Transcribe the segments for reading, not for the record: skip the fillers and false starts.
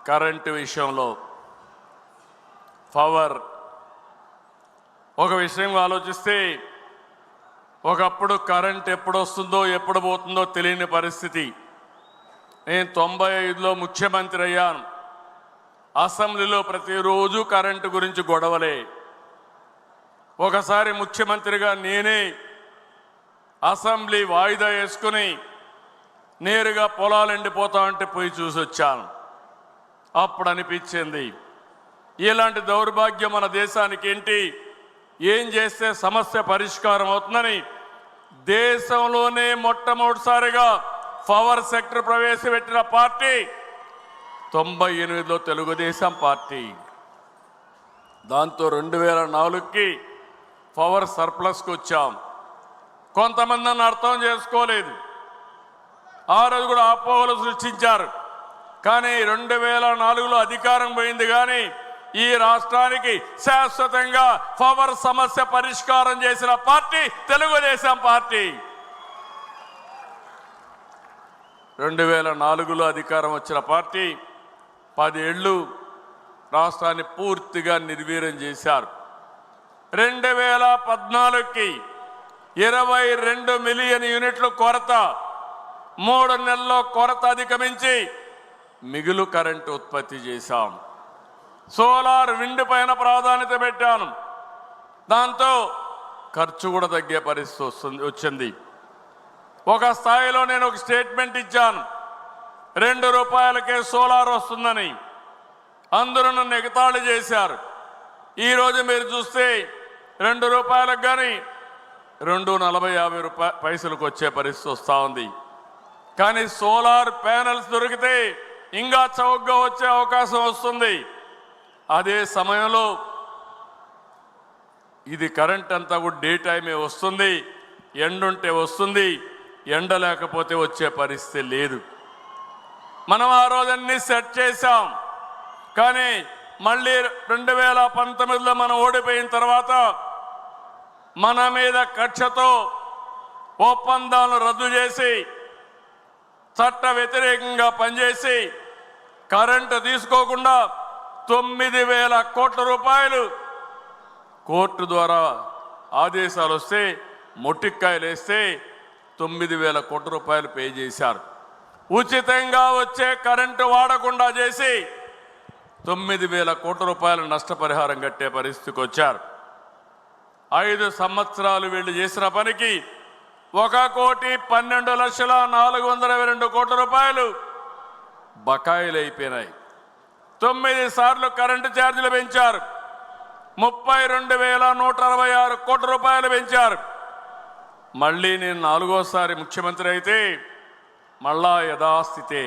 Current విషయంలో power ఒక విషయం ఆలోచిస్తే ఒకప్పుడు కరెంట్ ఎప్పుడు వస్తుందో ఎప్పుడు పోతుందో తెలియని పరిస్థితి. నేను 95లో ముఖ్యమంత్రి అయ్యాను. అసెంబ్లీలో ప్రతిరోజు కరెంటు గురించి గొడవలే. ఒకసారి ముఖ్యమంత్రిగా నేనే అసెంబ్లీ వాయిదా వేసుకుని నేరుగా పొలాలు ఎండిపోతా ఉంటే పోయి చూసి వచ్చాను. అప్పుడు అనిపించింది ఇలాంటి దౌర్భాగ్యం మన దేశానికి ఏంటి, ఏం చేస్తే సమస్య పరిష్కారం అవుతుందని దేశంలోనే మొట్టమొదటిసారిగా పవర్ సెక్టర్ ప్రవేశపెట్టిన పార్టీ 98లో తెలుగుదేశం పార్టీ. దాంతో 2004కి పవర్ సర్ప్లస్కి వచ్చాం. కొంతమంది నన్ను అర్థం చేసుకోలేదు. ఆ రోజు కూడా అపోహలు సృష్టించారు. కానీ 2004లో అధికారం పోయింది. కానీ ఈ రాష్ట్రానికి శాశ్వతంగా పవర్ సమస్య పరిష్కారం చేసిన పార్టీ తెలుగుదేశం పార్టీ. 2004లో అధికారం వచ్చిన పార్టీ 10 ఏళ్ళు రాష్ట్రాన్ని పూర్తిగా నిర్వీర్యం చేశారు. 2014కి 22 మిలియన్ యూనిట్లు కొరత, 3 నెలల్లో కొరత అధిగమించి మిగులు కరెంటు ఉత్పత్తి చేశాం. సోలార్ విండ్ పైన ప్రాధాన్యత పెట్టాను. దాంతో ఖర్చు కూడా తగ్గే పరిస్థితి వచ్చింది. ఒక స్థాయిలో నేను ఒక స్టేట్మెంట్ ఇచ్చాను, ₹2కే సోలార్ వస్తుందని. అందరూ నన్ను ఎగతాళి చేశారు. ఈరోజు మీరు చూస్తే ₹2 కానీ ₹2.40-50 వచ్చే పరిస్థితి వస్తూ ఉంది. కానీ సోలార్ ప్యానెల్స్ దొరికితే ఇంకా చౌకగా వచ్చే అవకాశం వస్తుంది. అదే సమయంలో ఇది కరెంట్ అంతా కూడా డే టైమే వస్తుంది, ఎండుంటే వస్తుంది, ఎండ లేకపోతే వచ్చే పరిస్థితి లేదు. మనం ఆ రోజన్నీ సెట్ చేశాం. కానీ మళ్ళీ 2019లో మనం ఓడిపోయిన తర్వాత మన మీద కక్షతో ఒప్పందాలను రద్దు చేసి చట్ట వ్యతిరేకంగా పనిచేసి కరెంటు తీసుకోకుండా 9,000 కోట్ల రూపాయలు కోర్టు ద్వారా ఆదేశాలు వస్తే మొట్టికాయలు వేస్తే 9,000 కోట్ల రూపాయలు పే చేశారు. ఉచితంగా వచ్చే కరెంటు వాడకుండా చేసి 9,000 కోట్ల రూపాయల నష్టపరిహారం కట్టే పరిస్థితికి వచ్చారు. 5 సంవత్సరాలు వీళ్ళు చేసిన పనికి 1,12,422 కోట్ల రూపాయలు బకాయిలు అయిపోయినాయి. 9 సార్లు కరెంటు ఛార్జీలు పెంచారు. 32,166 కోట్ల రూపాయలు పెంచారు. మళ్ళీ నేను 4వసారి ముఖ్యమంత్రి అయితే మళ్ళా యథాస్థితే.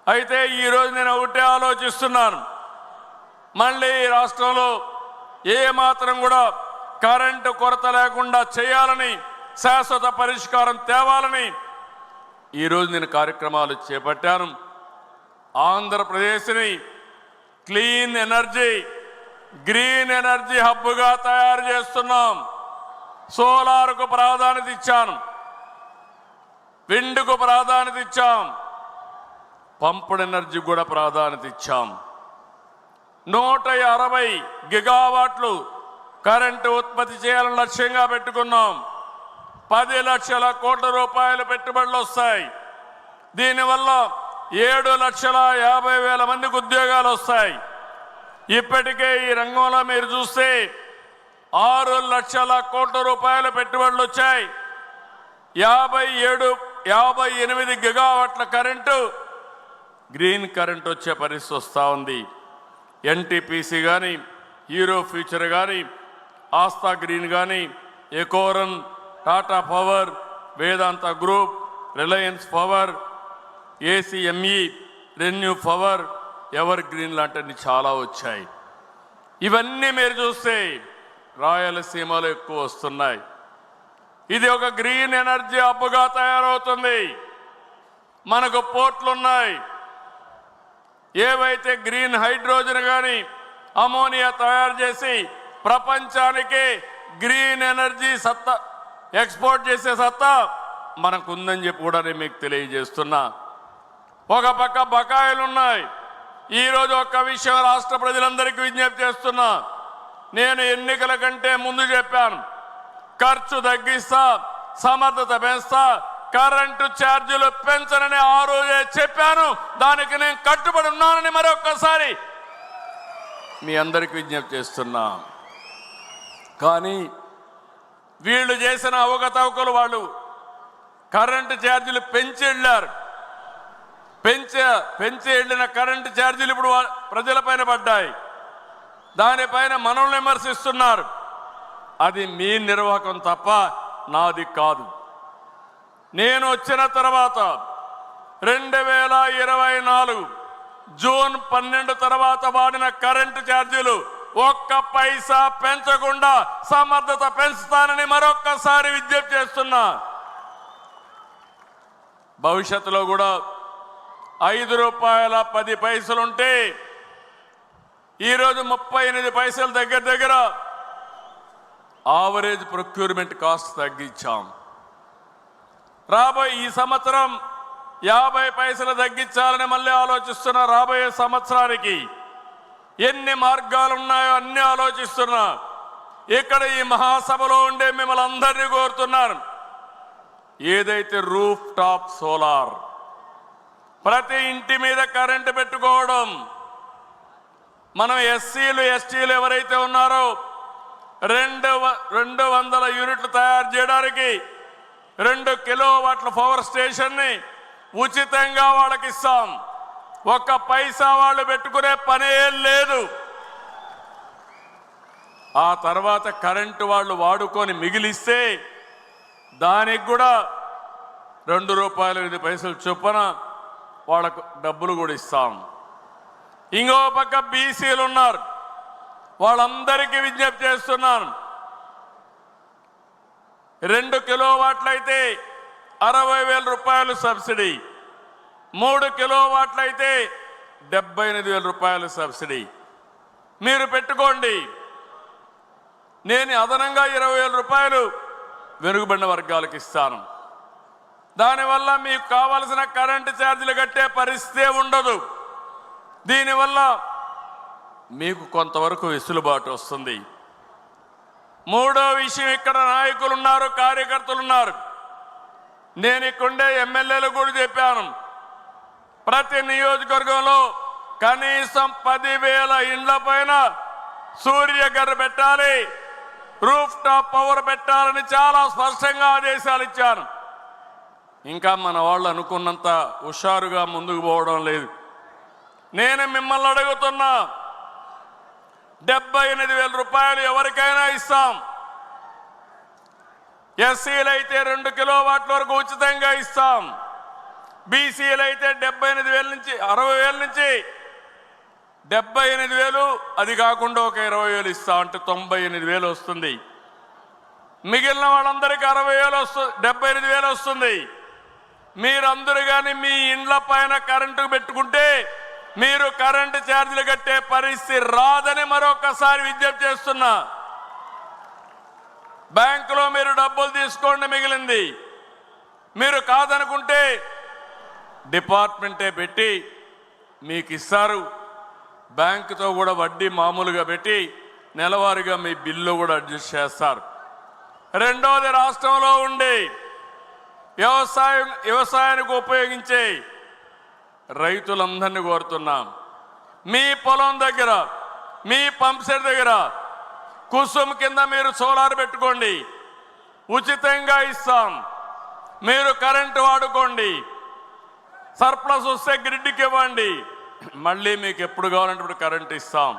అయితే ఈరోజు నేను ఒకటే ఆలోచిస్తున్నాను, మళ్ళీ రాష్ట్రంలో ఏ మాత్రం కూడా కరెంటు కొరత లేకుండా చేయాలని, శాశ్వత పరిష్కారం తేవాలని ఈరోజు నేను కార్యక్రమాలు చేపట్టాను. ఆంధ్రప్రదేశ్ని క్లీన్ ఎనర్జీ, గ్రీన్ ఎనర్జీ హబ్గా తయారు చేస్తున్నాం. సోలార్కు ప్రాధాన్యత ఇచ్చాను, విండ్కు ప్రాధాన్యత ఇచ్చాం, పంపుడ్ ఎనర్జీ కూడా ప్రాధాన్యత ఇచ్చాం. 160 గిగావాట్లు కరెంటు ఉత్పత్తి చేయాలని లక్ష్యంగా పెట్టుకున్నాం. 10 లక్షల కోట్ల రూపాయల పెట్టుబడులు వస్తాయి. దీనివల్ల 7,50,000 మందికి ఉద్యోగాలు వస్తాయి. ఇప్పటికే ఈ రంగంలో మీరు చూస్తే 6 లక్షల కోట్ల రూపాయల పెట్టుబడులు వచ్చాయి. 58 గిగావాట్ల కరెంటు, గ్రీన్ కరెంట్ వచ్చే పరిస్థితి వస్తూ ఉంది. ఎన్టీపీసీ కానీ, హీరో ఫ్యూచర్ కానీ, ఆస్థా గ్రీన్ కానీ, Ecoren, Tata power, Vedanta group, Reliance power, ACME, renew power, ever green లాంటివి చాలా వచ్చాయి. ఇవన్నీ మీరు చూస్తే రాయలసీమలో ఎక్కువ వస్తున్నాయి. ఇది ఒక గ్రీన్ ఎనర్జీ హబ్గా తయారవుతుంది. మనకు పోర్ట్లు ఉన్నాయి. ఏవైతే గ్రీన్ హైడ్రోజన్ కానీ అమోనియా తయారు చేసి ప్రపంచానికి గ్రీన్ ఎనర్జీ సత్తా ఎక్స్పోర్ట్ చేసే సత్తా మనకుందని చెప్పి కూడా నేను మీకు తెలియజేస్తున్నా. ఒక పక్క బకాయిలు ఉన్నాయి. ఈరోజు ఒక్క విషయం రాష్ట్ర ప్రజలందరికీ విజ్ఞప్తి చేస్తున్నా. నేను ఎన్నికల కంటే ముందు చెప్పాను, ఖర్చు తగ్గిస్తా, సమర్థత పెంచుతా, కరెంటు ఛార్జీలు పెంచనని ఆ రోజే చెప్పాను. దానికి నేను కట్టుబడి ఉన్నానని మరొక్కసారి మీ అందరికీ విజ్ఞప్తి చేస్తున్నా. కానీ వీళ్ళు చేసిన అవకతవకలు, వాళ్ళు కరెంటు ఛార్జీలు పెంచి వెళ్ళారు. పెంచి వెళ్ళిన కరెంటు ఛార్జీలు ఇప్పుడు ప్రజలపైన పడ్డాయి. దానిపైన మనల్ని విమర్శిస్తున్నారు. అది మీ నిర్వాహకం తప్ప నాది కాదు. నేను వచ్చిన తర్వాత 2024 జూన్ 12 తర్వాత వాడిన కరెంటు ఛార్జీలు ఒక్క పైసా పెంచకుండా సమర్థత పెంచుతానని మరొక్కసారి విజ్ఞప్తి చేస్తున్నా. భవిష్యత్తులో కూడా ₹5.10 ఉంటే ఈరోజు 38 పైసలు దగ్గర ఆవరేజ్ ప్రొక్యూర్మెంట్ కాస్ట్ తగ్గించాం. రాబోయే ఈ సంవత్సరం 50 పైసలు తగ్గించాలని మళ్ళీ ఆలోచిస్తున్నా. రాబోయే సంవత్సరానికి ఎన్ని మార్గాలు ఉన్నాయో అన్ని ఆలోచిస్తున్నా. ఇక్కడ ఈ మహాసభలో ఉండే మిమ్మల్ని అందరినీ కోరుతున్నాను, ఏదైతే రూఫ్ టాప్ సోలార్ ప్రతి ఇంటి మీద కరెంటు పెట్టుకోవడం, మనం ఎస్సీలు ఎస్టీలు ఎవరైతే ఉన్నారో 200 యూనిట్లు తయారు చేయడానికి 2 కిలోవాట్ల పవర్ స్టేషన్ని ఉచితంగా వాళ్ళకి ఇస్తాం. ఒక్క పైసా వాళ్ళు పెట్టుకునే పనే లేదు. ఆ తర్వాత కరెంటు వాళ్ళు వాడుకొని మిగిలిస్తే దానికి కూడా ₹2.5 చొప్పున వాళ్ళకు డబ్బులు కూడా ఇస్తాం. ఇంకో పక్క బీసీలు ఉన్నారు, వాళ్ళందరికీ విజ్ఞప్తి చేస్తున్నాను. 2 కిలోవాట్లయితే ₹60,000 సబ్సిడీ, 3 కిలోవాట్లయితే ₹78,000 సబ్సిడీ మీరు పెట్టుకోండి. నేను అదనంగా ₹20,000 వెనుకబడిన వర్గాలకు ఇస్తాను. దానివల్ల మీకు కావాల్సిన కరెంటు ఛార్జీలు కట్టే పరిస్థితే ఉండదు. దీనివల్ల మీకు కొంతవరకు వెసులుబాటు వస్తుంది. మూడో విషయం, ఇక్కడ నాయకులు ఉన్నారు, కార్యకర్తలు ఉన్నారు. నేను ఇక్కడుండే ఎమ్మెల్యేలు కూడా చెప్పాను, ప్రతి నియోజకవర్గంలో కనీసం 10,000 ఇండ్ల పైన సూర్యఘర్ పెట్టాలి, రూఫ్ టాప్ పవర్ పెట్టాలని చాలా స్పష్టంగా ఆదేశాలు ఇచ్చాను. ఇంకా మన వాళ్ళు అనుకున్నంత హుషారుగా ముందుకు పోవడం లేదు. నేను మిమ్మల్ని అడుగుతున్నా, ₹78,000 ఎవరికైనా ఇస్తాం. ఎస్సీలు అయితే 2 కిలోవాట్ల వరకు ఉచితంగా ఇస్తాం. బీసీలు అయితే 78,000 నుంచి 60,000 నుంచి 78,000, అది కాకుండా ఒక 20,000 ఇస్తాం. అంటే 98,000 వస్తుంది. మిగిలిన వాళ్ళందరికీ 60,000 వస్తుంది, 78,000 వస్తుంది. మీరందరూ కానీ మీ ఇండ్ల పైన కరెంటు పెట్టుకుంటే మీరు కరెంటు ఛార్జీలు కట్టే పరిస్థితి రాదని మరొకసారి విజ్ఞప్తి చేస్తున్నా. బ్యాంకులో మీరు డబ్బులు తీసుకోండి, మిగిలింది మీరు కాదనుకుంటే డిపార్ట్మెంటే పెట్టి మీకు ఇస్తారు. బ్యాంకుతో కూడా వడ్డీ మామూలుగా పెట్టి నెలవారీగా మీ బిల్లు కూడా అడ్జస్ట్ చేస్తారు. రెండోది, రాష్ట్రంలో ఉండి వ్యవసాయానికి ఉపయోగించే రైతులందరినీ కోరుతున్నాం, మీ పొలం దగ్గర, మీ పంప్ సెట్ దగ్గర కుసుమ్ కింద మీరు సోలార్ పెట్టుకోండి, ఉచితంగా ఇస్తాం. మీరు కరెంటు వాడుకోండి, సర్ప్లస్ వస్తే గ్రిడ్కి ఇవ్వండి, మళ్ళీ మీకు ఎప్పుడు కావాలంటే కరెంటు ఇస్తాం.